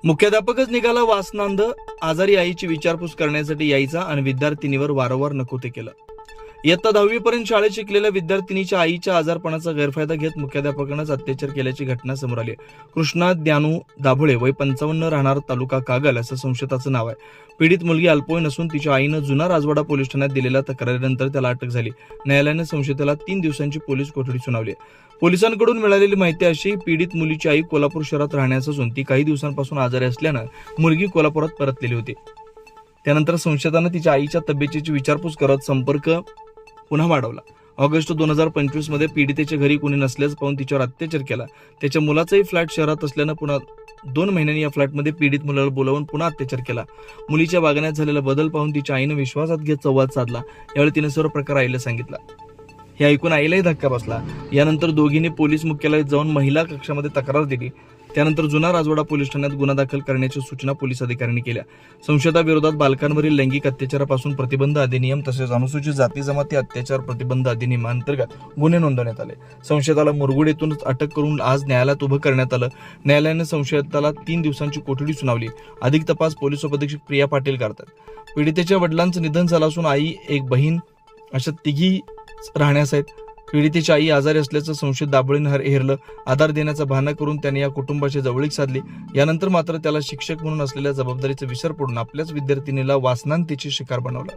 मुख्याध्यापकच निघाला वासनांध. आजारी आईची विचारपूस करण्यासाठी यायचा आणि विद्यार्थिनीवर वारंवार नको ते केलं. इयत्ता 10वी पर्यंत शाळेत शिकलेल्या विद्यार्थिनीच्या आईच्या आजारपणाचा गैरफायदा घेत मुख्याध्यापकानंच अत्याचार केल्याची घटना समोर आली. कृष्णा ज्ञानू दाभोळे वय 55 राहणार तालुका कागल असं संशयिताचं नाव आहे. पीडित मुलगी अल्पवयीन असून तिच्या आईनं जुना राजवाडा पोलीस ठाण्यात दिलेल्या तक्रारीनंतर त्याला अटक झाली. न्यायालयाने संशयिताला 3 दिवसांची पोलीस कोठडी सुनावली. पोलिसांकडून मिळालेली माहिती अशी, पीडित मुलीची आई कोल्हापूर शहरात राहण्यास असून ती काही दिवसांपासून आजारी असल्यानं मुलगी कोल्हापुरात परतलेली होती. त्यानंतर संशयितानं तिच्या आईच्या तब्येतीची विचारपूस करत संपर्क पुन्हा वाढवला. ऑगस्ट 2025 मध्ये पीडितेच्या घरी कोणी नसल्याचं पाहून तिच्यावर अत्याचार केला. त्याच्या मुलाचाही फ्लॅट शहरात असल्यानं पुन्हा 2 महिन्यांनी या फ्लॅटमध्ये पीडित मुलाला बोलावून पुन्हा अत्याचार केला. मुलीच्या वागण्यात झालेला बदल पाहून तिच्या आईनं विश्वासात घेत संवाद साधला. यावेळी तिने सर्व प्रकार आईला सांगितला. हे ऐकून आईलाही धक्का बसला. यानंतर दोघींनी पोलीस मुख्यालयात जाऊन महिला कक्षामध्ये तक्रार दिली. त्यानंतर जुना राजवाडा पोलीस ठाण्यात गुन्हा दाखल करण्याच्या सूचना पोलीस अधिकाऱ्यांनी केल्या. संशयिताविरोधात बालकांवरील लैंगिक अत्याचारापासून प्रतिबंध अधिनियम तसेच अनुसूचित जाती जमाती अत्याचार प्रतिबंध अधिनियमांतर्गत गुन्हे नोंदवण्यात आले. संशयिताला मुरगुड येथून अटक करून आज न्यायालयात उभं करण्यात आलं. न्यायालयाने संशयिताला 3 दिवसांची कोठडी सुनावली. अधिक तपास पोलीस उपअधीक्षक प्रिया पाटील करतात. पीडितेच्या वडिलांचं निधन झालं असून आई, एक बहीण अशा तिघी राहण्यास आहेत. पीडितेची आई आजारी असल्याचं संशयित दाभोळेनं हेरलं. आधार देण्याचा बहाणा करून त्याने या कुटुंबाची जवळीक साधली. यानंतर मात्र त्याला शिक्षक म्हणून असलेल्या जबाबदारीचा विसर पडून आपल्याच विद्यार्थिनीला वासनांतीची शिकार बनवलं.